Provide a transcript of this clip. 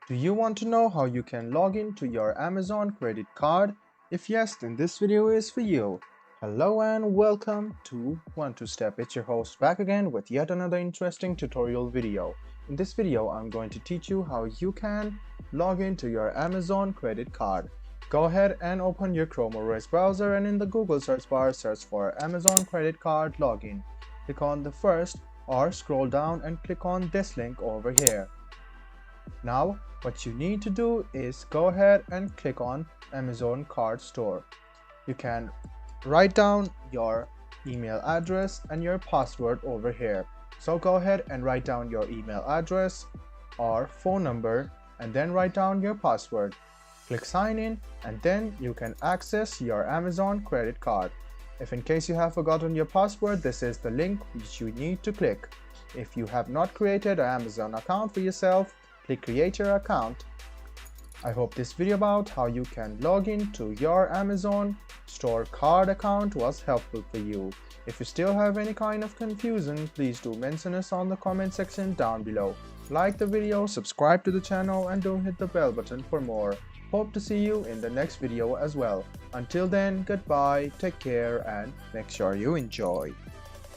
Do you want to know how you can log in to your Amazon credit card? If yes, then this video is for you. Hello and welcome to One Two Step. It's your host back again with yet another interesting tutorial video. In this video, I'm going to teach you how you can log into your Amazon credit card. Go ahead and open your Chrome OS browser and in the Google search bar, search for Amazon credit card login. Click on the first or scroll down and click on this link over here. Now, what you need to do is go ahead and click on Amazon Card Store. You can write down your email address and your password over here. So go ahead and write down your email address or phone number and then write down your password. Click sign in and then you can access your Amazon credit card. If in case you have forgotten your password, this is the link which you need to click. If you have not created an Amazon account for yourself, click create your account. I hope this video about how you can log into your Amazon store card account was helpful for you. If you still have any kind of confusion, please do mention us on the comment section down below. Like the video, subscribe to the channel and don't hit the bell button for more. Hope to see you in the next video as well. Until then, goodbye, take care and make sure you enjoy.